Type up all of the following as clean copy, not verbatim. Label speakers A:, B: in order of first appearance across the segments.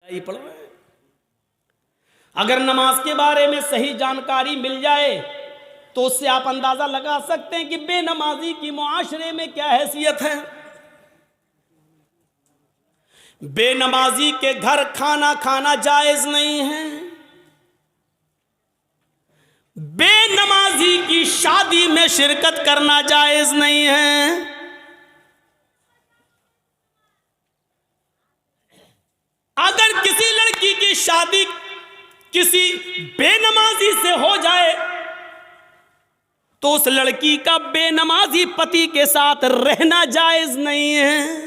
A: ये पढ़ रहे हैं। अगर नमाज के बारे में सही जानकारी मिल जाए तो उससे आप अंदाजा लगा सकते हैं कि बेनमाजी की मुआशरे में क्या हैसियत है। बेनमाजी के घर खाना खाना जायज नहीं है। बेनमाजी की शादी में शिरकत करना जायज नहीं है। अगर किसी लड़की की शादी किसी बेनमाजी से हो जाए तो उस लड़की का बेनमाजी पति के साथ रहना जायज नहीं है।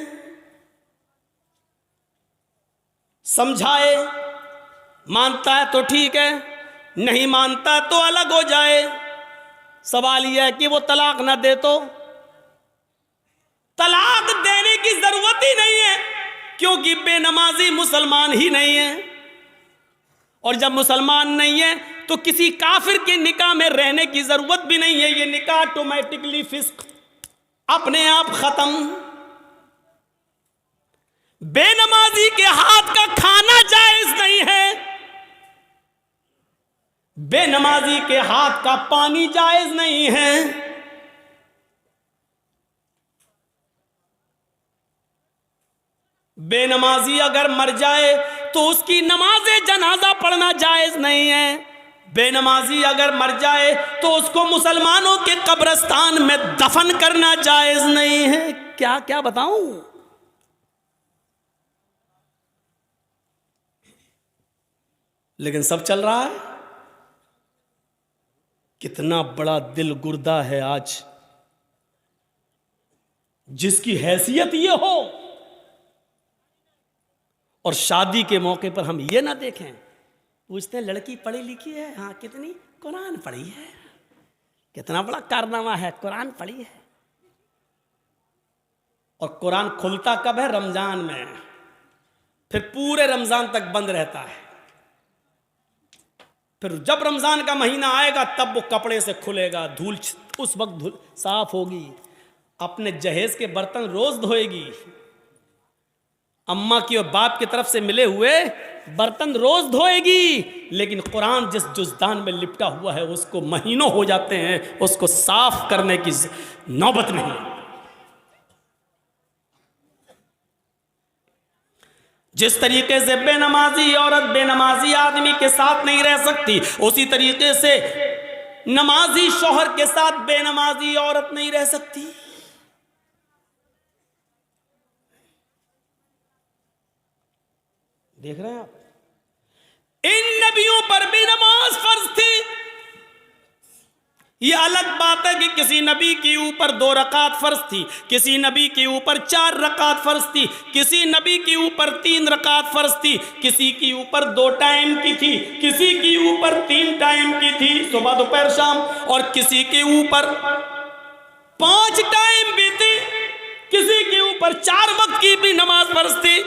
A: समझाए, मानता है तो ठीक है, नहीं मानता तो अलग हो जाए। सवाल यह है कि वो तलाक ना दे तो तलाक देने की जरूरत ही नहीं है, क्योंकि बेनमाजी मुसलमान ही नहीं है। और जब मुसलमान नहीं है तो किसी काफिर के निकाह में रहने की जरूरत भी नहीं है। ये निकाह ऑटोमेटिकली फिस्क, अपने आप खत्म। बेनमाजी के हाथ का खाना जायज नहीं है। बेनमाजी के हाथ का पानी जायज नहीं है। बेनमाजी अगर मर जाए तो उसकी नमाज़े जनाजा पढ़ना जायज नहीं है। बेनमाजी अगर मर जाए तो उसको मुसलमानों के कब्रिस्तान में दफन करना जायज नहीं है। क्या क्या बताऊं। लेकिन सब चल रहा है। कितना बड़ा दिल गुर्दा है आज, जिसकी हैसियत ये हो और शादी के मौके पर हम ये ना देखें। पूछते हैं लड़की पढ़ी लिखी है? हाँ। कितनी? कुरान पढ़ी है। कितना बड़ा कारनामा है, कुरान पढ़ी है। और कुरान खुलता कब है? रमजान में। फिर पूरे रमजान तक बंद रहता है। फिर जब रमजान का महीना आएगा तब वो कपड़े से खुलेगा, धूल उस वक्त धूल साफ होगी। अपने जहेज के बर्तन रोज धोएगी। अम्मा की और बाप की तरफ से मिले हुए बर्तन रोज धोएगी। लेकिन कुरान जिस जुज़दान में लिपटा हुआ है उसको महीनों हो जाते हैं, उसको साफ करने की नौबत नहीं। जिस तरीके से बेनमाजी औरत बेनमाजी आदमी के साथ नहीं रह सकती, उसी तरीके से नमाजी शौहर के साथ बेनमाजी औरत नहीं रह सकती। देख रहे हैं आप? इन नबियों पर भी नमाज फर्ज थी। यह अलग बात है कि किसी नबी के ऊपर 2 रकात फर्ज थी, किसी नबी के ऊपर 4 रकात फर्ज थी, किसी नबी के ऊपर 3 रकात फर्ज थी, किसी के ऊपर 2 टाइम की थी, किसी के ऊपर 3 टाइम की थी, सुबह दोपहर शाम, और किसी के ऊपर 5 टाइम भी थी, किसी के ऊपर 4 वक्त की भी नमाज फर्ज थी।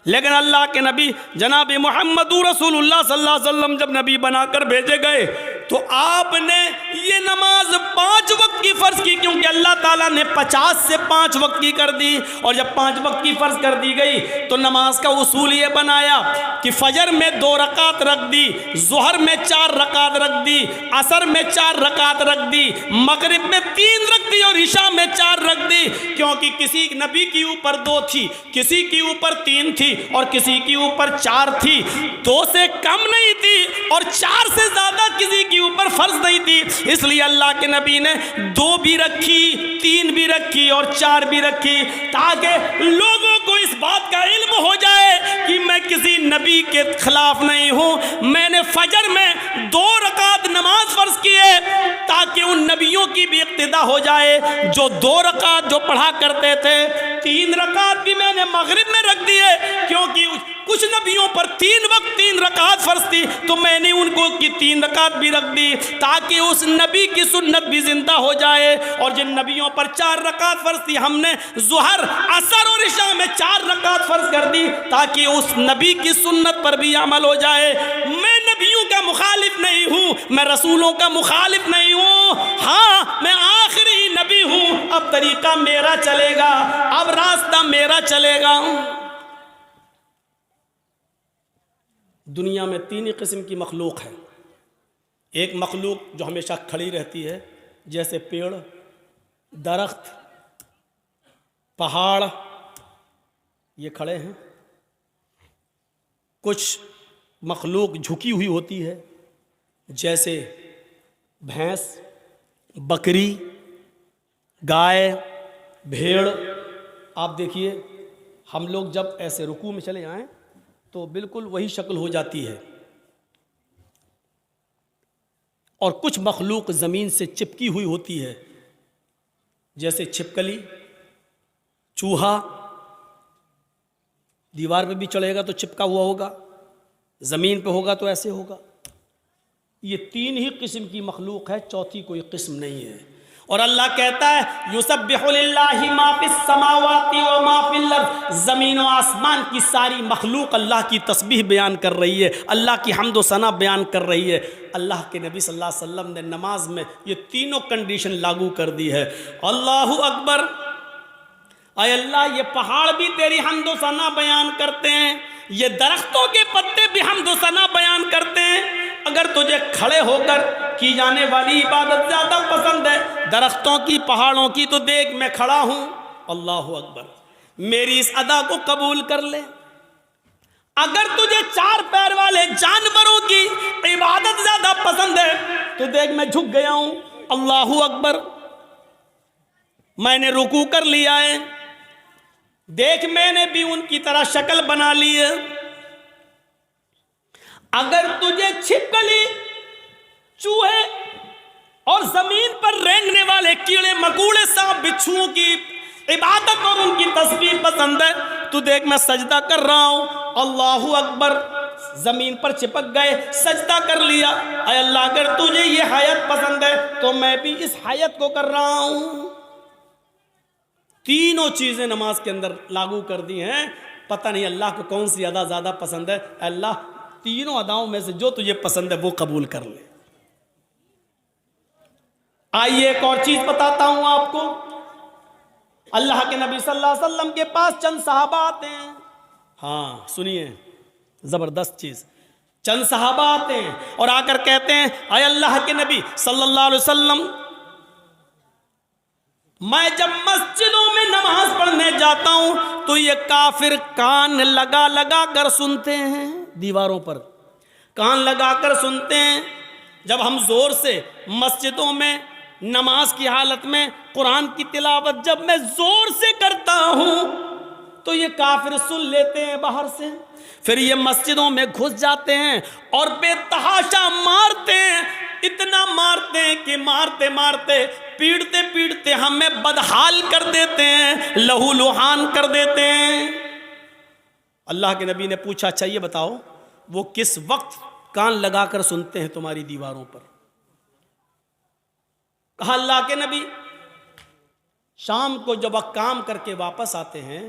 A: लेकिन अल्लाह के नबी जनाब मोहम्मद रसूलुल्लाह सल्लल्लाहु अलैहि वसल्लम जब नबी बनाकर भेजे गए तो आपने ये नमाज 5 वक्त की फ़र्ज की, क्योंकि अल्लाह ताला ने 50 से 5 वक्त की कर दी। और जब 5 वक्त की फ़र्ज कर दी गई तो नमाज का उसूल ये बनाया कि फजर में 2 रकात रख दी, ज़ुहर में 4 रकात रख दी, असर में 4 रकात रख दी, मगरिब में 3 रख दी और इशा में 4 रख दी। क्योंकि किसी नबी के ऊपर 2 थी, किसी के ऊपर 3 थी और किसी के ऊपर 4 थी। 2 से कम नहीं थी और 4 से ज़्यादा किसी के ऊपर फर्ज नहीं थी। इसलिए अल्लाह के नबी ने 2 भी रखी, 3 भी रखी और 4 भी रखी, ताकि लोगों को इस बात का इल्म हो जाए कि मैं किसी नबी के खिलाफ नहीं हूँ। मैंने फजर में 2 रकात नमाज फर्ज की है ताकि उन नबियों की भी इक्तिदा हो जाए जो 2 रकात जो पढ़ा करते थे। 3 रकात भी मैंने मगरिब में रख दी है, क्योंकि कुछ नबियों पर 3 वक्त 3 रकात फर्ज थी, तो मैंने उनको की 3 रकात भी रख दी ताकि उस नबी की सुन्नत भी जिंदा हो जाए। और जिन नबियों पर 4 रकात फर्ज थी हमने ज़ुहर, असर और इशा में 4 रकात फर्ज कर दी ताकि उस नबी की सुन्नत पर भी अमल हो जाए। मैं नबियों का मुखालिफ नहीं हूँ, मैं रसूलों का मुखालिफ नहीं हूँ। हाँ, मैं आखिरी नबी हूँ। अब तरीका मेरा चलेगा, अब रास्ता मेरा चलेगा। दुनिया में तीन ही किस्म की मखलूक है। एक मखलूक जो हमेशा खड़ी रहती है, जैसे पेड़, दरख्त, पहाड़, ये खड़े हैं। कुछ मखलूक झुकी हुई होती है, जैसे भैंस, बकरी, गाय, भेड़। आप देखिए, हम लोग जब ऐसे रुकू में चले जाएं तो बिल्कुल वही शक्ल हो जाती है। और कुछ मखलूक ज़मीन से चिपकी हुई होती है, जैसे छिपकली, चूहा। दीवार पे भी चढ़ेगा तो चिपका हुआ होगा, ज़मीन पे होगा तो ऐसे होगा। ये तीन ही किस्म की मखलूक है, चौथी कोई किस्म नहीं है। और अल्लाह कहता है युसब्बिहु लिल्लाहि मा फिस समावाति व मा फिल अर्द, ज़मीन व आसमान की सारी मखलूक अल्लाह की तस्बीह बयान कर रही है, अल्लाह की हम्द व सना बयान कर रही है। अल्लाह के नबी सल्लल्लाहु अलैहि वसल्लम ने नमाज में ये तीनों कंडीशन लागू कर दी है। अल्लाहु अकबर। अय अल्लाह, ये पहाड़ भी तेरी हम्द व सना बयान करते हैं, ये दरख्तों के पत्ते भी हम्द व सना बयान करते हैं। अगर तुझे खड़े होकर की जाने वाली इबादत ज़्यादा पसंद है दरख्तों की, पहाड़ों की, तो देख मैं खड़ा हूँ। अल्लाहु अकबर। मेरी इस अदा को कबूल कर ले। अगर तुझे चार पैर वाले जानवरों की इबादत ज़्यादा पसंद है तो देख मैं झुक गया हूँ। अल्लाहु अकबर। मैंने रुकू कर लिया है, देख मैंने भी उनकी तरह शक्ल बना ली है। अगर तुझे छिपकली, चूहे और जमीन पर रेंगने वाले कीड़े मकोड़े, सांप, बिच्छुओं की इबादत और उनकी तस्वीर पसंद है तो देख मैं सजदा कर रहा हूं। अल्लाहु अकबर। जमीन पर चिपक गए, सजदा कर लिया। अय अल्लाह, अगर तुझे ये हयात पसंद है तो मैं भी इस हयात को कर रहा हूं। तीनों चीजें नमाज के अंदर लागू कर दी हैं। पता नहीं अल्लाह को कौन सी अदा ज्यादा पसंद है। अल्लाह, तीनों अदाओं में से जो तुझे पसंद है वो कबूल कर ले। आइए एक और चीज बताता हूं आपको। अल्लाह के नबी सल्लल्लाहु अलैहि वसल्लम के पास चंद सहाबा आते हैं। हाँ सुनिए, जबरदस्त चीज। चंद सहाबा आते हैं और आकर कहते हैं, अय अल्लाह के नबी सल्लल्लाहु अलैहि वसल्लम, मैं जब मस्जिदों में नमाज पढ़ने जाता हूं तो ये काफिर कान लगा लगा कर सुनते हैं, दीवारों पर कान लगा कर सुनते हैं। जब हम जोर से मस्जिदों में नमाज की हालत में कुरान की तिलावत जब मैं जोर से करता हूं तो ये काफिर सुन लेते हैं बाहर से। फिर ये मस्जिदों में घुस जाते हैं और बेतहाशा मारते हैं। इतना मारते हैं कि मारते मारते, पीटते पीटते हमें बदहाल कर देते हैं, लहू लुहान कर देते हैं। अल्लाह के नबी ने पूछा, अच्छा ये बताओ वो किस वक्त कान लगाकर सुनते हैं तुम्हारी दीवारों पर? कहा अल्लाह के नबी, शाम को जब वह काम करके वापस आते हैं,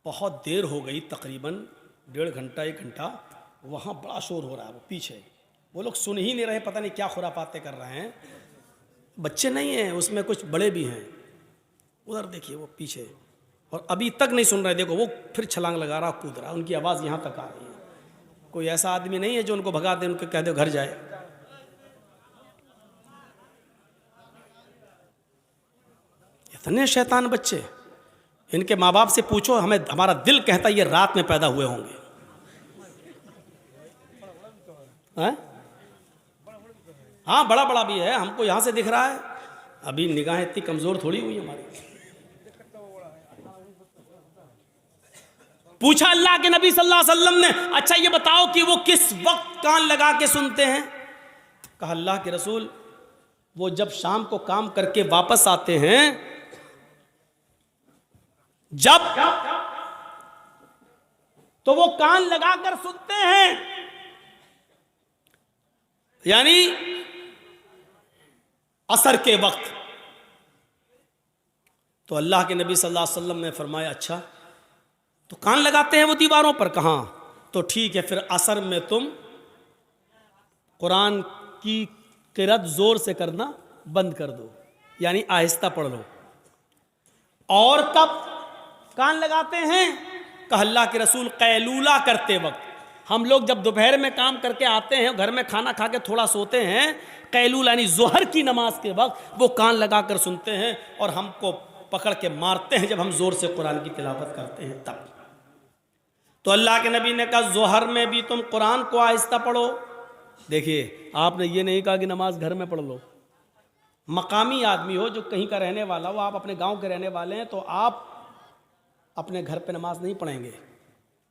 A: बहुत देर हो गई, तकरीबन 1.5 घंटा 1 घंटा, वहाँ बड़ा शोर हो रहा है, वो पीछे वो लोग सुन ही नहीं रहे, पता नहीं क्या खुरापाते कर रहे हैं। बच्चे नहीं हैं उसमें, कुछ बड़े भी हैं। उधर देखिए वो पीछे, और अभी तक नहीं सुन रहे। देखो वो फिर छलांग लगा रहा, कूद रहा, उनकी आवाज़ यहाँ तक आ रही है। कोई ऐसा आदमी नहीं है जो उनको भगा दे, उनको कह दे घर जाए। इतने शैतान बच्चे, इनके माँ बाप से पूछो, हमें हमारा दिल कहता है ये रात में पैदा हुए होंगे। हाँ बड़ा बड़ा भी है, हमको यहाँ से दिख रहा है, अभी निगाहें इतनी कमजोर थोड़ी हुई हमारी। पूछा अल्लाह के नबी सल्लल्लाहु अलैहि वसल्लम ने, अच्छा ये बताओ कि वो किस वक्त कान लगा के सुनते हैं? कहा अल्लाह के रसूल, वो जब शाम को काम करके वापस आते हैं, जब तो वो कान लगाकर सुनते हैं। यानी असर के वक्त। तो अल्लाह के नबी सल्लल्लाहु अलैहि वसल्लम ने फरमाया, अच्छा तो कान लगाते हैं वो दीवारों पर? कहाँ? तो ठीक है, फिर असर में तुम कुरान की किरात जोर से करना बंद कर दो, यानी आहिस्ता पढ़ लो। और कब कान लगाते हैं? कहा अल्लाह के रसूल, कैलूला करते वक्त, हम लोग जब दोपहर में काम करके आते हैं, घर में खाना खा के थोड़ा सोते हैं, कैलूल यानी जोहर की नमाज के वक्त वो कान लगा कर सुनते हैं और हमको पकड़ के मारते हैं जब हम जोर से कुरान की तिलावत करते हैं तब। तो अल्लाह के नबी ने कहा जोहर में भी तुम कुरान को आहिस्ता पढ़ो। देखिए, आपने ये नहीं कहा कि नमाज घर में पढ़ लो। मकामी आदमी हो, जो कहीं का रहने वाला हो, आप अपने गांव के रहने वाले हैं, तो आप अपने घर पे नमाज नहीं पढ़ेंगे।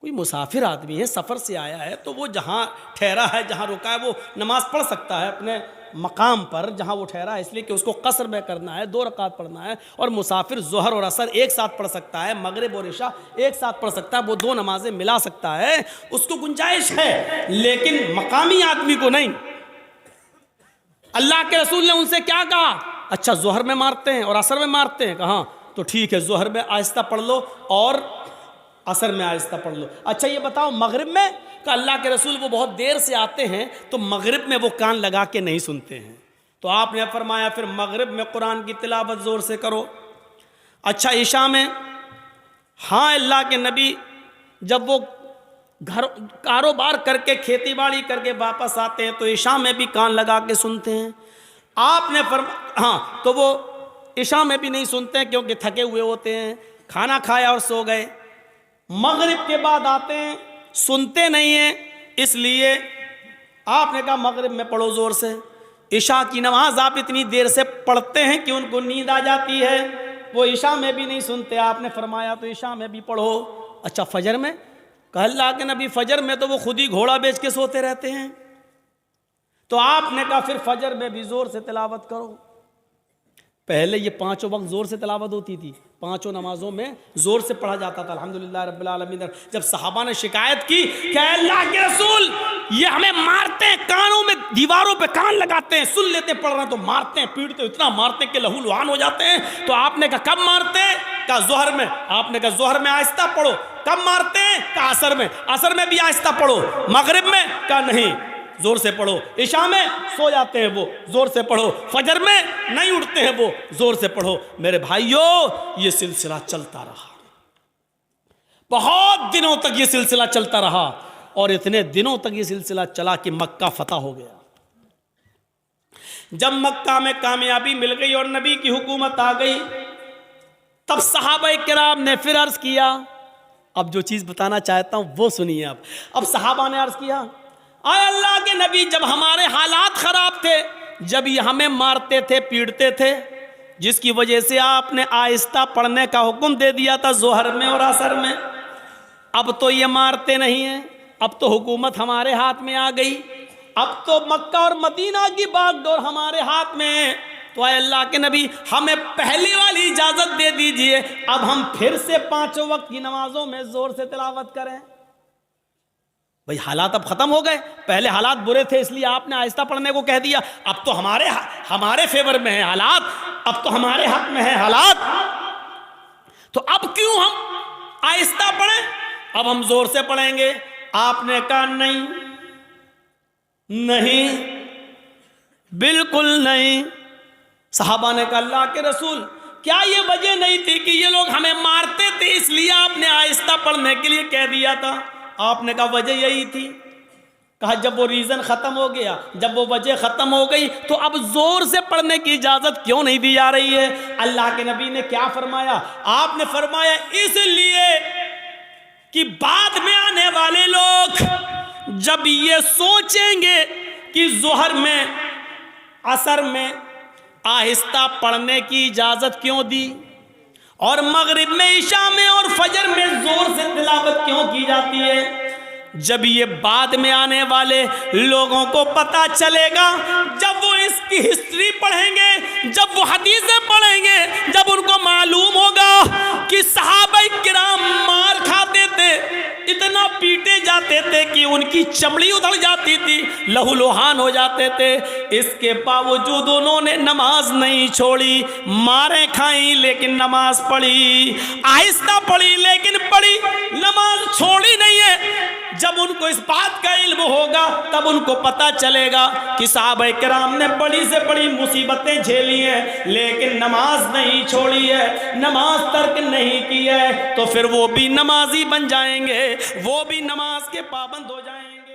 A: कोई मुसाफिर आदमी है, सफ़र से आया है, तो वो जहाँ ठहरा है, जहाँ रुका है, वो नमाज पढ़ सकता है अपने मकाम पर जहाँ वो ठहरा है, इसलिए कि उसको कसर में करना है, 2 रकात पढ़ना है। और मुसाफिर जोहर और असर एक साथ पढ़ सकता है, मगरिब और इशा एक साथ पढ़ सकता है, वो 2 नमाजें मिला सकता है, उसको गुंजाइश है, लेकिन मकामी आदमी को नहीं। अल्लाह के रसूल ने उनसे क्या कहा? अच्छा, जोहर में मारते हैं और असर में मारते हैं, कहा तो ठीक है, जोहर में आहिस्ता पढ़ लो और असर में आहिस्ता पढ़ लो। अच्छा ये बताओ मगरिब में? का अल्लाह के रसूल वो बहुत देर से आते हैं, तो मगरिब में वो कान लगा के नहीं सुनते हैं, तो आपने फरमाया फिर मगरिब में कुरान की तिलावत ज़ोर से करो। अच्छा इशा में? हाँ, अल्लाह के नबी जब वो घर कारोबार करके खेती बाड़ी करके वापस आते हैं तो इशा में भी कान लगा के सुनते हैं। आपने हाँ, तो वो इशा में भी नहीं सुनते हैं क्योंकि थके हुए होते हैं, खाना खाया और सो गए। मगरिब के बाद आते हैं, सुनते नहीं हैं, इसलिए आपने कहा मगरिब में पढ़ो ज़ोर से। इशा की नमाज आप इतनी देर से पढ़ते हैं कि उनको नींद आ जाती है, वो इशा में भी नहीं सुनते, आपने फरमाया तो इशा में भी पढ़ो। अच्छा फजर में? कहा अल्लाह के नबी फजर में तो वो खुद ही घोड़ा बेच के सोते रहते हैं, तो आपने कहा फिर फजर में भी ज़ोर से तिलावत करो। पहले ये 5 वक्त ज़ोर से तिलावत होती थी, 5 नमाजों में ज़ोर से पढ़ा जाता था अल्हम्दुलिल्लाह रब्बिल आलमीन। जब सहाबा ने शिकायत की कि अल्लाह के रसूल ये हमें मारते हैं, कानों में दीवारों पे कान लगाते हैं, सुन लेते पढ़ रहे हैं तो मारते हैं, पीटते, इतना मारते हैं कि लहू लुहान हो जाते हैं। तो आपने कहा कब मारते हैं? कहा जोहर में। आपने कहा जोहर में आहिस्ता पढ़ो। कब मारते हैं? कहा असर में। असर में भी आहिस्ता पढ़ो। मगरिब में? कहा नहीं, जोर से पढ़ो। इशा में सो जाते हैं वो, जोर से पढ़ो। फजर में नहीं उठते हैं वो, जोर से पढ़ो। मेरे भाइयों, ये सिलसिला चलता रहा, बहुत दिनों तक ये सिलसिला चलता रहा, और इतने दिनों तक ये सिलसिला चला कि मक्का फतह हो गया। जब मक्का में कामयाबी मिल गई और नबी की हुकूमत आ गई, तब सहाबा किराम ने फिर अर्ज किया। अब जो चीज बताना चाहता हूं वो सुनिए। अब सहाबा ने अर्ज किया, आए अल्लाह के नबी, जब हमारे हालात खराब थे, जब ये हमें मारते थे, पीटते थे, जिसकी वजह से आपने आहिस्ता पढ़ने का हुक्म दे दिया था जोहर में और असर में, अब तो ये मारते नहीं हैं, अब तो हुकूमत हमारे हाथ में आ गई, अब तो मक्का और मदीना की बागडोर हमारे हाथ में है, तो आए अल्लाह के नबी हमें पहली वाली इजाजत दे दीजिए, अब हम फिर से 5 वक्त की नमाजों में जोर से तिलावत करें। भाई हालात अब खत्म हो गए, पहले हालात बुरे थे इसलिए आपने आहिस्ता पढ़ने को कह दिया, अब तो हमारे फेवर में है हालात, अब तो हमारे हक में है हालात, तो अब क्यों हम आहिस्ता पढ़ें, अब हम जोर से पढ़ेंगे। आपने कहा नहीं, नहीं, बिल्कुल नहीं। सहाबा ने कहा अल्लाह के रसूल, क्या ये वजह नहीं थी कि ये लोग हमें मारते थे इसलिए आपने आहिस्ता पढ़ने के लिए कह दिया था? आपने कहा वजह यही थी। कहा जब वो रीज़न ख़त्म हो गया, जब वो वजह ख़त्म हो गई, तो अब ज़ोर से पढ़ने की इजाज़त क्यों नहीं दी जा रही है? अल्लाह के नबी ने क्या फरमाया? आपने फरमाया इसलिए कि बाद में आने वाले लोग जब ये सोचेंगे कि ज़ोहर में, असर में आहिस्ता पढ़ने की इजाज़त क्यों दी, और मगरिब में, इशा में और फजर में जोर से तिलावत क्यों की जाती है, जब ये बाद में आने वाले लोगों को पता चलेगा, जब वो इसकी हिस्ट्री पढ़ेंगे, जब वो हदीसें पढ़ेंगे, जब उनको मालूम होगा कि सहाबा किराम मार खाते थे, इतना पीटे जाते थे कि उनकी चमड़ी उधड़ जाती थी, लहूलुहान हो जाते थे, इसके बावजूद उन्होंने नमाज नहीं छोड़ी, मारें खाई लेकिन नमाज पढ़ी, आहिस्ता पढ़ी लेकिन पढ़ी, नमाज छोड़ी नहीं है। जब उनको इस बात का इल्म जब होगा तब उनको पता चलेगा कि साहबे किराम ने बड़ी से बड़ी मुसीबतें झेली हैं लेकिन नमाज नहीं छोड़ी है, नमाज तर्क नहीं की है, तो फिर वो भी नमाजी बन जाएंगे, वो भी नमाज के पाबंद हो जाएंगे।